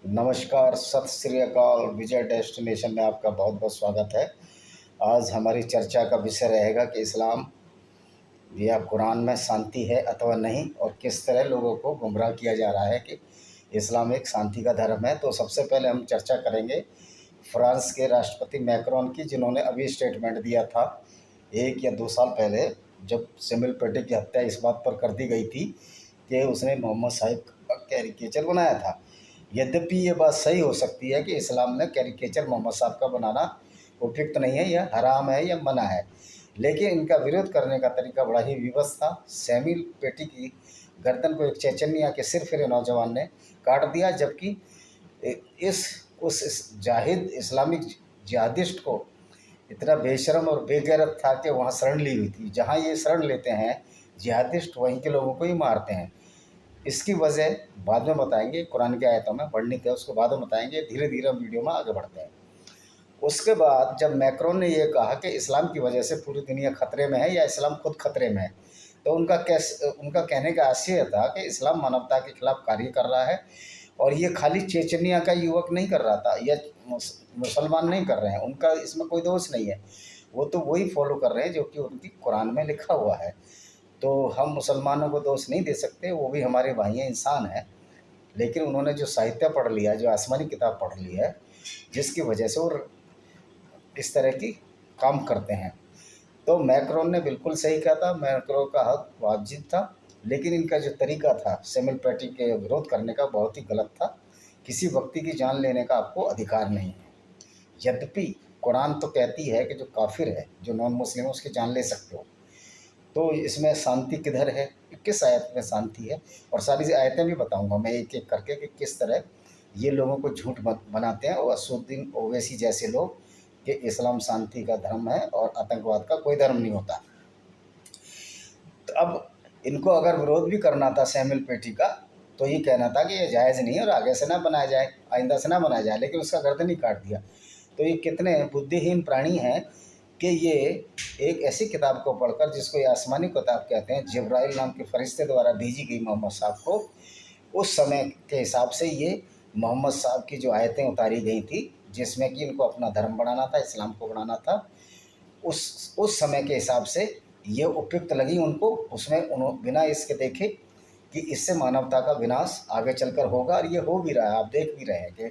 नमस्कार, सत श्री अकाल। विजय डेस्टिनेशन में आपका बहुत बहुत स्वागत है। आज हमारी चर्चा का विषय रहेगा कि इस्लाम या कुरान में शांति है अथवा नहीं, और किस तरह लोगों को गुमराह किया जा रहा है कि इस्लाम एक शांति का धर्म है। तो सबसे पहले हम चर्चा करेंगे फ्रांस के राष्ट्रपति मैक्रोन की, जिन्होंने अभी स्टेटमेंट दिया था 1 या 2 साल पहले, जब सिमिल पेटी की हत्या इस बात पर कर दी गई थी कि उसने मोहम्मद साहिब का कैरिकेचर बनाया था। यद्यपि ये बात सही हो सकती है कि इस्लाम में कैरिकेचर मोहम्मद साहब का बनाना उपयुक्त नहीं है, यह हराम है या मना है, लेकिन इनका विरोध करने का तरीका बड़ा ही विवश था। सैमुअल पेटी की गर्दन को एक चेचनिया के सिर फिरे नौजवान ने काट दिया, जबकि इस उस जाहिद इस्लामिक जिहादिस्ट को इतना बेशरम और बेगैरत था कि वहाँ शरण ली हुई थी। जहाँ ये शरण लेते हैं जिहादिस्ट, वहीं के लोगों को ही मारते हैं। इसकी वजह बाद में बताएंगे, कुरान की आयतों में वर्णित है, उसको बाद में बताएंगे। धीरे धीरे हम वीडियो में आगे बढ़ते हैं। उसके बाद जब मैक्रोन ने ये कहा कि इस्लाम की वजह से पूरी दुनिया खतरे में है या इस्लाम खुद खतरे में है, तो उनका कहने का आशय था कि इस्लाम मानवता के खिलाफ कार्य कर रहा है, और ये खाली चेचनिया का युवक नहीं कर रहा था, या मुसलमान नहीं कर रहे हैं, उनका इसमें कोई दोष नहीं है। वो तो वही फॉलो कर रहे हैं जो कि उनकी कुरान में लिखा हुआ है। तो हम मुसलमानों को दोष नहीं दे सकते, वो भी हमारे भाई हैं, इंसान हैं। लेकिन उन्होंने जो साहित्य पढ़ लिया, जो आसमानी किताब पढ़ ली है, जिसकी वजह से वो इस तरह की काम करते हैं। तो मैक्रोन ने बिल्कुल सही कहा था, मैक्रोन का हक वाजिब था, लेकिन इनका जो तरीका था सैमुअल पेटी के विरोध करने का, बहुत ही गलत था। किसी व्यक्ति की जान लेने का आपको अधिकार नहीं है। यद्यपि कुरान तो कहती है कि जो काफिर है, जो नॉन मुस्लिम है, उसकी जान ले सकते हो। तो इसमें शांति किधर है, किस आयत में शांति है, और सारी आयतें भी बताऊंगा मैं एक एक करके कि किस तरह ये लोगों को झूठ बनाते हैं, और असदुद्दीन ओवैसी जैसे लोग, कि इस्लाम शांति का धर्म है और आतंकवाद का कोई धर्म नहीं होता। तो अब इनको अगर विरोध भी करना था सैमुअल पेटी का, तो ये कहना था कि ये जायज़ नहीं है और आगे से ना बनाया जाए, आइंदा से ना बनाया जाए, लेकिन उसका गर्दन ही काट दिया। तो ये कितने बुद्धिहीन प्राणी हैं कि ये एक ऐसी किताब को पढ़कर, जिसको ये आसमानी किताब कहते हैं, जिब्राइल नाम के फरिश्ते द्वारा भेजी गई मोहम्मद साहब को, उस समय के हिसाब से ये मोहम्मद साहब की जो आयतें उतारी गई थी, जिसमें कि इनको अपना धर्म बढ़ाना था, इस्लाम को बढ़ाना था, उस समय के हिसाब से ये उपयुक्त लगी उनको। उसमें उन्होंने बिना इसके देखे कि इससे मानवता का विनाश आगे चलकर होगा, और ये हो भी रहा है। आप देख भी रहे हैं कि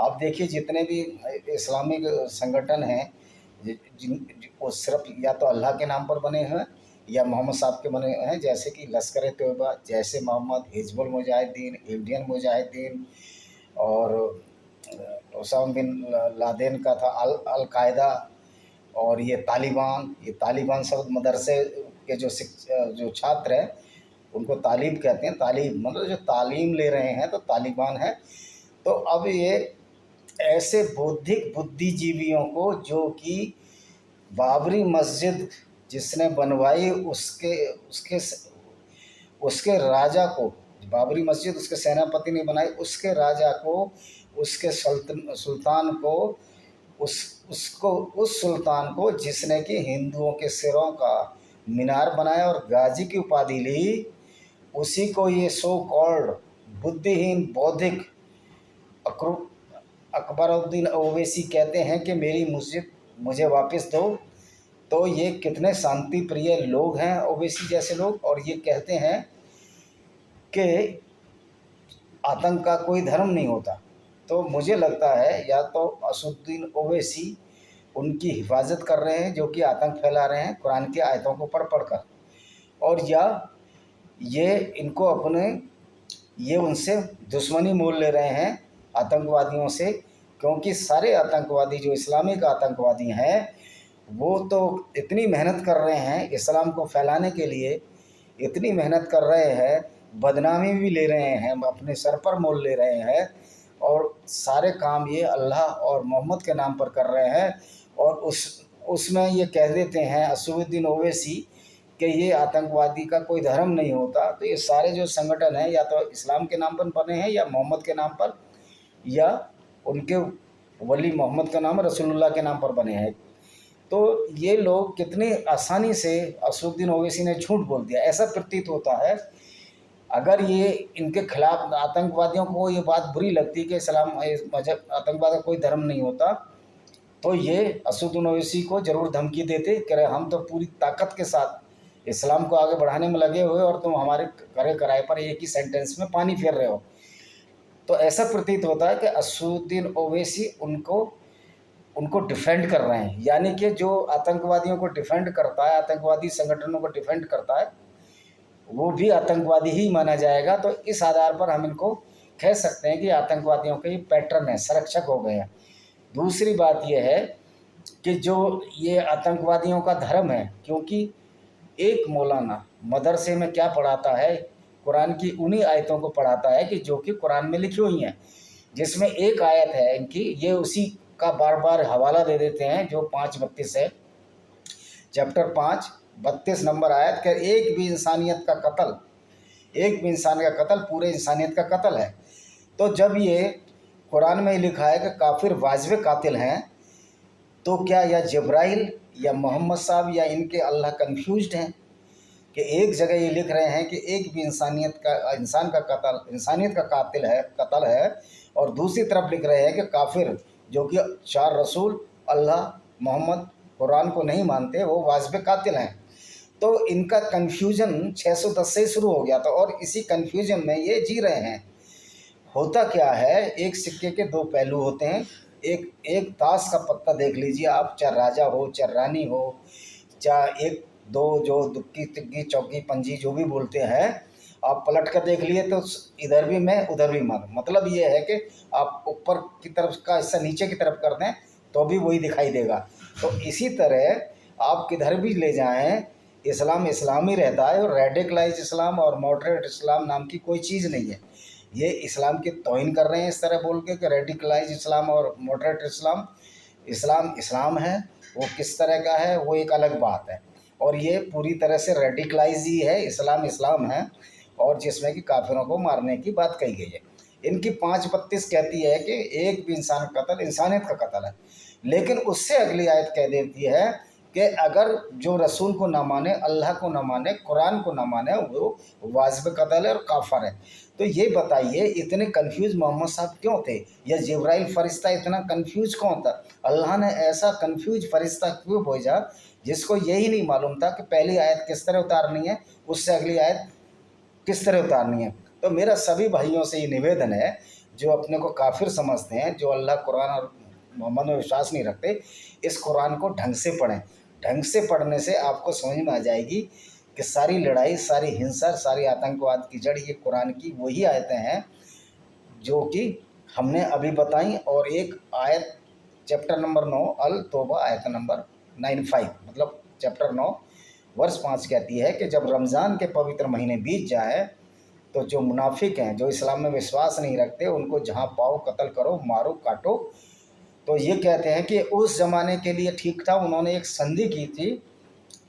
आप देखिए जितने भी इस्लामिक संगठन हैं, जिन वो सिर्फ या तो अल्लाह के नाम पर बने हैं या मोहम्मद साहब के बने हैं, जैसे कि लश्कर तैयबा, जैसे मोहम्मद, हिजबुल मुजाहिदीन, इंडियन मुजाहिदीन, और ओसामा बिन लादेन का था अल कायदा, और ये तालिबान शब्द मदरसे के जो छात्र हैं उनको तालिब कहते हैं। तालिब मतलब जो तालीम ले रहे हैं, तो तालिबान है। तो अब ये ऐसे बौद्धिक बुद्धिजीवियों को, जो कि बाबरी मस्जिद जिसने बनवाई, उसके उसके राजा को, बाबरी मस्जिद उसके सेनापति ने बनाई, उसके राजा को, उसके सुल्तान को, उस सुल्तान को जिसने कि हिंदुओं के सिरों का मीनार बनाया और गाजी की उपाधि ली, उसी को ये सो कॉल्ड बुद्धिहीन बौद्धिक अकबरुद्दीन ओवैसी कहते हैं कि मेरी मस्जिद मुझे वापस दो। तो ये कितने शांति प्रिय लोग हैं ओवैसी जैसे लोग, और ये कहते हैं कि आतंक का कोई धर्म नहीं होता। तो मुझे लगता है या तो असदुद्दीन ओवैसी उनकी हिफाजत कर रहे हैं, जो कि आतंक फैला रहे हैं कुरान की आयतों को पढ़ पढ़ कर, और या ये इनको अपने ये उनसे दुश्मनी मोल ले रहे हैं आतंकवादियों से, क्योंकि सारे आतंकवादी जो इस्लामिक आतंकवादी हैं, वो तो इतनी मेहनत कर रहे हैं इस्लाम को फैलाने के लिए, इतनी मेहनत कर रहे हैं, बदनामी भी ले रहे हैं, अपने सर पर मोल ले रहे हैं, और सारे काम ये अल्लाह और मोहम्मद के नाम पर कर रहे हैं। और उसमें ये कह देते हैं असदुद्दीन ओवैसी कि ये आतंकवादी का कोई धर्म नहीं होता। तो ये सारे जो संगठन हैं, या तो इस्लाम के नाम पर बने हैं, या मोहम्मद के नाम पर, या उनके वली मोहम्मद का नाम रसूलुल्लाह के नाम पर बने हैं। तो ये लोग कितनी आसानी से असदुद्दीन ओवैसी ने झूठ बोल दिया, ऐसा प्रतीत होता है अगर ये इनके खिलाफ आतंकवादियों को ये बात बुरी लगती कि इस्लाम मजहब आतंकवाद का कोई धर्म नहीं होता, तो ये असदुद्दीन ओवैसी को ज़रूर धमकी देते कि अरे हम तो पूरी ताकत के साथ इस्लाम को आगे बढ़ाने में लगे हुए और तुम हमारे करे कराए पर एक ही सेंटेंस में पानी फेर रहे हो। तो ऐसा प्रतीत होता है कि असदुद्दीन ओवैसी उनको उनको डिफेंड कर रहे हैं, यानी कि जो आतंकवादियों को डिफेंड करता है, आतंकवादी संगठनों को डिफेंड करता है, वो भी आतंकवादी ही माना जाएगा। तो इस आधार पर हम इनको कह सकते हैं कि आतंकवादियों के ये पैटर्न है, संरक्षक हो गए हैं। दूसरी बात यह है कि जो ये आतंकवादियों का धर्म है, क्योंकि एक मौलाना मदरसे में क्या पढ़ाता है, कुरान की उन्हीं आयतों को पढ़ाता है कि जो कि कुरान में लिखी हुई हैं, जिसमें एक आयत है इनकी, ये उसी का बार बार हवाला दे देते हैं जो 5:32 है, चैप्टर 5 32 नंबर आयत के, एक भी इंसानियत का कत्ल, एक भी इंसान का कत्ल पूरे इंसानियत का कत्ल है। तो जब ये कुरान में लिखा है कि काफिर वाजिब कातिल हैं, तो क्या या जिब्राइल या मोहम्मद साहब या इनके अल्लाह कन्फ्यूज्ड हैं कि एक जगह ये लिख रहे हैं कि एक भी इंसानियत का कत्ल इंसानियत का कत्ल है, और दूसरी तरफ लिख रहे हैं कि काफिर जो कि 4 रसूल अल्लाह मोहम्मद कुरान को नहीं मानते वो वाजिब कातिल हैं। तो इनका कन्फ्यूजन 610 से शुरू हो गया था और इसी कन्फ्यूजन में ये जी रहे हैं। होता क्या है, एक सिक्के के दो पहलू होते हैं। एक एक ताश का पत्ता देख लीजिए आप, चाहे राजा हो चाहे रानी हो, चाहे एक दो जो दुक्की तिक्की चौकी पंजी जो भी बोलते हैं, आप पलट कर देख लिए तो इधर भी मैं उधर भी मैं, मतलब ये है कि आप ऊपर की तरफ का हिस्सा नीचे की तरफ कर दें तो भी वही दिखाई देगा। तो इसी तरह आप किधर भी ले जाएं, इस्लाम इस्लाम ही रहता है, और रेडिकलाइज इस्लाम और मॉडरेट इस्लाम नाम की कोई चीज़ नहीं है। ये इस्लाम की तौहीन कर रहे हैं इस तरह बोल के कि रेडिकलाइज इस्लाम और मॉडरेट इस्लाम। इस्लाम इस्लाम है, वो किस तरह का है वो एक अलग बात है, और ये पूरी तरह से रेडिकलाइज ही है, इस्लाम इस्लाम है, और जिसमें कि काफिरों को मारने की बात कही गई है। इनकी 5:32 कहती है कि एक भी इंसान का कत्ल इंसानियत का कत्ल है, लेकिन उससे अगली आयत कह देती है कि अगर जो रसूल को ना माने, अल्लाह को ना माने, कुरान को ना माने, वो वाजिब कत्ल है और काफर है। तो ये बताइए इतने कंफ्यूज मोहम्मद साहब क्यों थे, या जिब्राइल फरिश्ता इतना कंफ्यूज कौन था? अल्लाह ने ऐसा कंफ्यूज फरिश्ता क्यों भेजा जिसको यही नहीं मालूम था कि पहली आयत किस तरह उतारनी है, उससे अगली आयत किस तरह उतारनी है। तो मेरा सभी भाइयों से ये निवेदन है जो अपने को काफिर समझते हैं, जो अल्लाह कुरान और मोहम्मद में विश्वास नहीं रखते, इस कुरान को ढंग से पढ़ें। ढंग से पढ़ने से आपको समझ में आ जाएगी कि सारी लड़ाई, सारी हिंसा, सारी आतंकवाद की जड़ ये कुरान की वही आयतें हैं जो कि हमने अभी बताई। और एक आयत चैप्टर नंबर 9 अल तौबा आयत नंबर 95, मतलब चैप्टर 9 वर्ष 5 कहती है कि जब रमज़ान के पवित्र महीने बीत जाए तो जो मुनाफिक हैं, जो इस्लाम में विश्वास नहीं रखते, उनको जहाँ पाओ कत्ल करो, मारो, काटो। तो ये कहते हैं कि उस ज़माने के लिए ठीक था, उन्होंने एक संधि की थी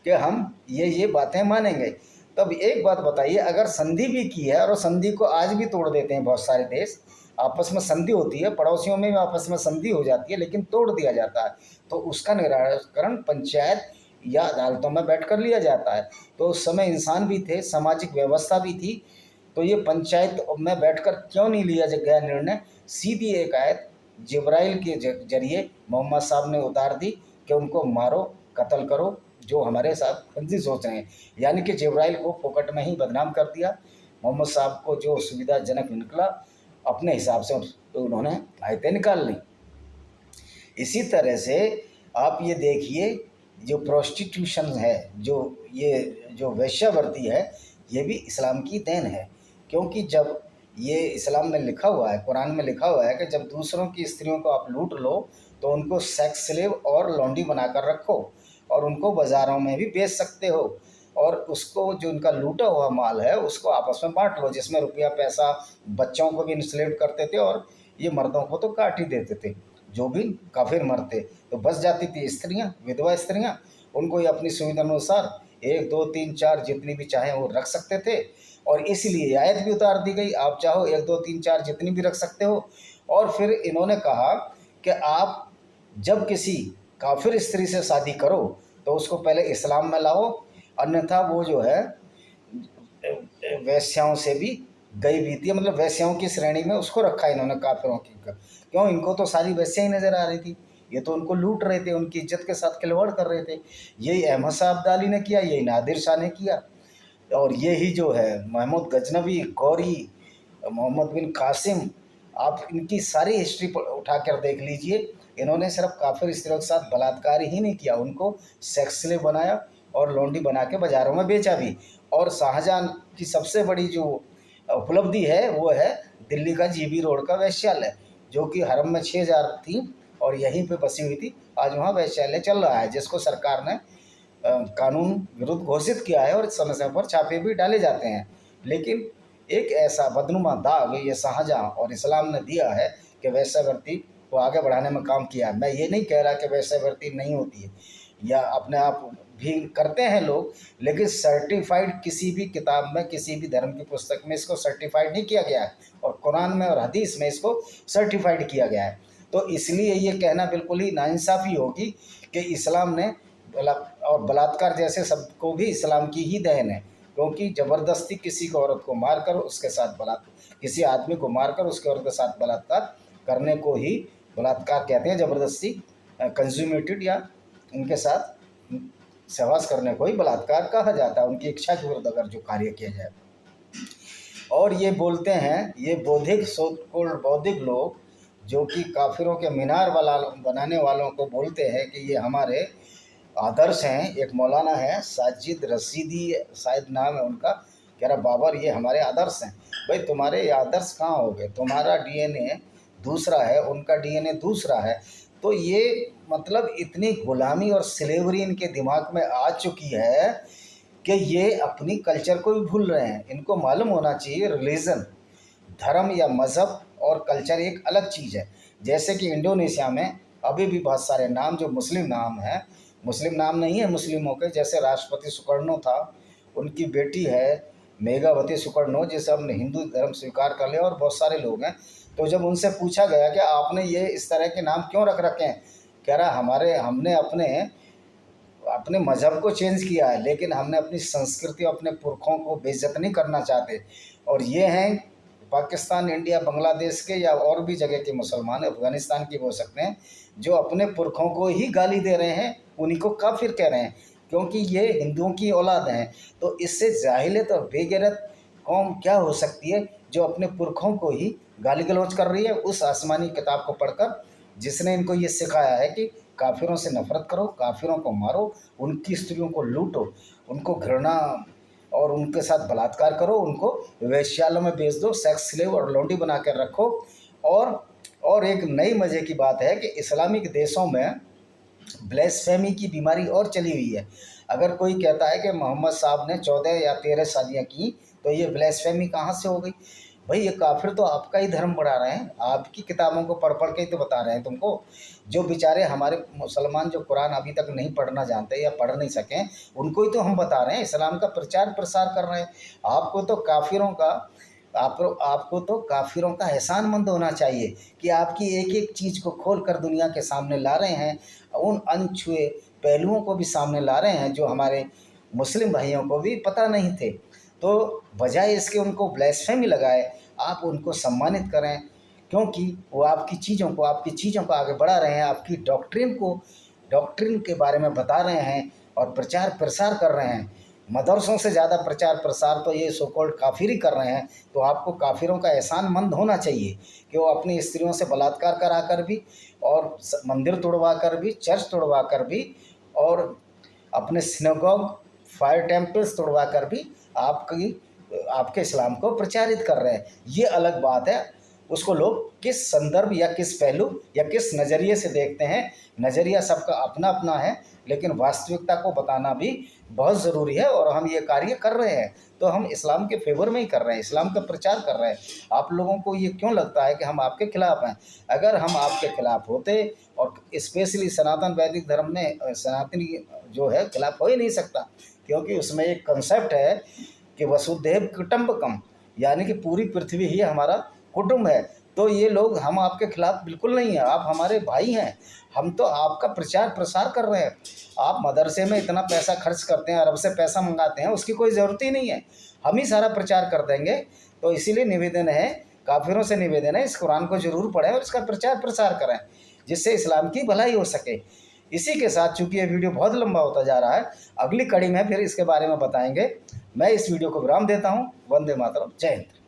कि हम ये बातें मानेंगे। तब एक बात बताइए, अगर संधि भी की है और संधि को आज भी तोड़ देते हैं बहुत सारे देश, आपस में संधि होती है, पड़ोसियों में भी आपस में संधि हो जाती है, लेकिन तोड़ दिया जाता है, तो उसका निराकरण पंचायत या अदालतों में बैठ कर लिया जाता है। तो उस समय इंसान भी थे, सामाजिक व्यवस्था भी थी, तो ये पंचायत में बैठकर क्यों नहीं लिया गया निर्णय? सीधी एक आयत जिब्राइल के जरिए मोहम्मद साहब ने उतार दी कि उनको मारो, कत्ल करो, जो हमारे साथ फर्जी सोच रहे हैं। यानी कि जिब्राइल को फोकट में ही बदनाम कर दिया। मोहम्मद साहब को जो सुविधाजनक निकला, अपने हिसाब से तो उन्होंने आयतें निकाल ली। इसी तरह से आप ये देखिए, जो प्रोस्टिट्यूशन है, जो वेश्यावृत्ति है, ये भी इस्लाम की देन है। क्योंकि जब ये इस्लाम में लिखा हुआ है, कुरान में लिखा हुआ है कि जब दूसरों की स्त्रियों को आप लूट लो तो उनको सेक्स स्लेव और लौंडी बनाकर रखो और उनको बाज़ारों में भी बेच सकते हो, और उसको जो उनका लूटा हुआ माल है उसको आपस में बांट लो, जिसमें रुपया पैसा बच्चों को भी इंस्लेव करते थे और ये मर्दों को तो काट ही देते थे। जो भी काफिर मरते तो बच जाती थी स्त्रियां, विधवा स्त्रियां, उनको ये अपनी सुविधा अनुसार 1 2 3 4 जितनी भी चाहें वो रख सकते थे। और इसलिए आयत भी उतार दी गई, आप चाहो 1 2 3 4 जितनी भी रख सकते हो। और फिर इन्होंने कहा कि आप जब किसी काफिर स्त्री से शादी करो तो उसको पहले इस्लाम में लाओ, अन्यथा वो जो है वैश्याओं से भी गई बीती है, मतलब वैश्याओं की श्रेणी में उसको रखा है इन्होंने काफिरों की। क्यों? इनको तो सारी वैश्या ही नज़र आ रही थी, ये तो उनको लूट रहे थे, उनकी इज्जत के साथ खिलवाड़ कर रहे थे। यही अहमद शाह अब्दाली ने किया, यही नादिर शाह ने किया, और यही जो है महमूद गजनवी, गौरी, मोहम्मद बिन कासिम, आप इनकी सारी हिस्ट्री उठा कर देख लीजिए। इन्होंने सिर्फ काफिर स्त्रियों के साथ बलात्कार ही नहीं किया, उनको सेक्स स्लेव बनाया और लौंडी बना के बाज़ारों में बेचा भी। और शाहजहां की सबसे बड़ी जो उपलब्धि है वो है दिल्ली का जीबी रोड का वैश्यालय, जो कि हरम में 6000 थी और यहीं पे बसी हुई थी। आज वहाँ वैश्यालय चल रहा है, जिसको सरकार ने कानून विरुद्ध घोषित किया है, और समय समय पर छापे भी डाले जाते हैं। लेकिन एक ऐसा बदनुमा दाग ये शाहजहां और इस्लाम ने दिया है कि वैश्यावृत्ति को आगे बढ़ाने में काम किया। मैं ये नहीं कह रहा कि वैश्यावृत्ति नहीं होती है, या अपने आप भी करते हैं लोग, लेकिन सर्टिफाइड किसी भी किताब में, किसी भी धर्म की पुस्तक में इसको सर्टिफाइड नहीं किया गया है, और कुरान में और हदीस में इसको सर्टिफाइड किया गया है। तो इसलिए ये कहना बिल्कुल ही नाइंसाफ़ी होगी कि इस्लाम ने और बलात्कार जैसे शब्द को भी इस्लाम की ही देन है, क्योंकि ज़बरदस्ती किसी को औरत को मारकर उसके साथ किसी आदमी को मारकर उसके औरत के साथ बलात्कार करने को ही बलात्कार कहते हैं। ज़बरदस्ती कंज्यूमेटेड या उनके साथ सहवास करने को ही बलात्कार कहा जाता है, उनकी इच्छा के विरुद्ध अगर जो कार्य किया जाए। और ये बोलते हैं, ये बौद्धिक बौद्धिक लोग जो कि काफिरों के मीनार बनाने वालों को बोलते हैं कि ये हमारे आदर्श हैं। एक मौलाना है साजिद रशीदी शायद नाम है उनका, कह रहा बाबर ये हमारे आदर्श हैं। भाई तुम्हारे ये आदर्श कहाँ हो गए? तुम्हारा डीएनए दूसरा है, उनका डीएनए दूसरा है। तो ये मतलब इतनी गुलामी और स्लेवरी इनके दिमाग में आ चुकी है कि ये अपनी कल्चर को भी भूल रहे हैं। इनको मालूम होना चाहिए रिलीजन, धर्म या मज़हब और कल्चर एक अलग चीज़ है। जैसे कि इंडोनेशिया में अभी भी बहुत सारे नाम जो मुस्लिम नाम हैं, मुस्लिम नाम नहीं है मुस्लिमों के, जैसे राष्ट्रपति सुकर्णो था, उनकी बेटी है मेघावती सुकर्णो, जिसे हमने हिंदू धर्म स्वीकार कर लिया, और बहुत सारे लोग हैं। तो जब उनसे पूछा गया कि आपने ये इस तरह के नाम क्यों रख रखे हैं, कह रहा हमने अपने अपने मज़हब को चेंज किया है, लेकिन हमने अपनी संस्कृति, अपने पुरखों को बेइज्जत नहीं करना चाहते। और ये हैं पाकिस्तान, इंडिया, बांग्लादेश के या और भी जगह के मुसलमान, अफ़गानिस्तान के हो सकते हैं, जो अपने पुरखों को ही गाली दे रहे हैं, उन्हीं को काफिर कह रहे हैं, क्योंकि ये हिंदुओं की औलाद हैं। तो इससे जाहिलियत और बेगैरत कौम क्या हो सकती है जो अपने पुरखों को ही गाली गलौज कर रही है, उस आसमानी किताब को पढ़कर, जिसने इनको ये सिखाया है कि काफिरों से नफरत करो, काफिरों को मारो, उनकी स्त्रियों को लूटो, उनको घृणा और उनके साथ बलात्कार करो, उनको वेश्यालयों में बेच दो, सेक्स स्लेव और लौंडी बना कर रखो। और एक नई मज़े की बात है कि इस्लामिक देशों में ब्लेसफेमी की बीमारी और चली हुई है। अगर कोई कहता है कि मोहम्मद साहब ने 14 या 13 शादियाँ की, तो ये ब्लेसफेमी कहाँ से हो गई? भाई ये काफिर तो आपका ही धर्म बढ़ा रहे हैं, आपकी किताबों को पढ़ पढ़ के ही तो बता रहे हैं तुमको। जो बेचारे हमारे मुसलमान जो कुरान अभी तक नहीं पढ़ना जानते या पढ़ नहीं सकें, उनको ही तो हम बता रहे हैं, इस्लाम का प्रचार प्रसार कर रहे हैं। आपको तो काफिरों का एहसानमंद होना चाहिए कि आपकी एक एक चीज़ को खोल कर दुनिया के सामने ला रहे हैं, उन अनछुए पहलुओं को भी सामने ला रहे हैं जो हमारे मुस्लिम भाइयों को भी पता नहीं थे। तो बजाय इसके उनको ब्लेसफेमी लगाए, आप उनको सम्मानित करें, क्योंकि वो आपकी चीज़ों को आगे बढ़ा रहे हैं, आपकी डॉक्ट्रिन के बारे में बता रहे हैं और प्रचार प्रसार कर रहे हैं। मदरसों से ज़्यादा प्रचार प्रसार तो ये सो कॉल्ड काफिर ही कर रहे हैं। तो आपको काफिरों का एहसानमंद होना चाहिए कि वो अपनी स्त्रियों से बलात्कार करा कर भी, और मंदिर तोड़वा कर भी, चर्च तोड़वा कर भी, और अपने सिनेगॉग, फायर टेम्पल्स तोड़वा कर भी आपके इस्लाम को प्रचारित कर रहे हैं। ये अलग बात है, उसको लोग किस संदर्भ या किस पहलू या किस नज़रिए से देखते हैं, नज़रिया सबका अपना अपना है, लेकिन वास्तविकता को बताना भी बहुत ज़रूरी है। और हम ये कार्य कर रहे हैं तो हम इस्लाम के फेवर में ही कर रहे हैं, इस्लाम का प्रचार कर रहे हैं। आप लोगों को ये क्यों लगता है कि हम आपके खिलाफ़ हैं? अगर हम आपके खिलाफ़ होते, और स्पेशली सनातन वैदिक धर्म में सनातनी जो है खिलाफ़ हो ही नहीं सकता, क्योंकि उसमें एक कंसेप्ट है कि वसुधैव कुटुम्बकम, यानी कि पूरी पृथ्वी ही हमारा कुटुंब है। तो ये लोग हम आपके खिलाफ़ बिल्कुल नहीं हैं, आप हमारे भाई हैं। हम तो आपका प्रचार प्रसार कर रहे हैं। आप मदरसे में इतना पैसा खर्च करते हैं, अरब से पैसा मंगाते हैं, उसकी कोई ज़रूरत ही नहीं है, हम ही सारा प्रचार कर देंगे। तो इसीलिए निवेदन है, काफिरों से निवेदन है, इस कुरान को ज़रूर पढ़ें और इसका प्रचार प्रसार करें, जिससे इस्लाम की भलाई हो सके। इसी के साथ, चूँकि ये वीडियो बहुत लंबा होता जा रहा है, अगली कड़ी में फिर इसके बारे में बताएंगे। मैं इस वीडियो को विराम देता हूँ। वंदे मातरम, जय हिंद।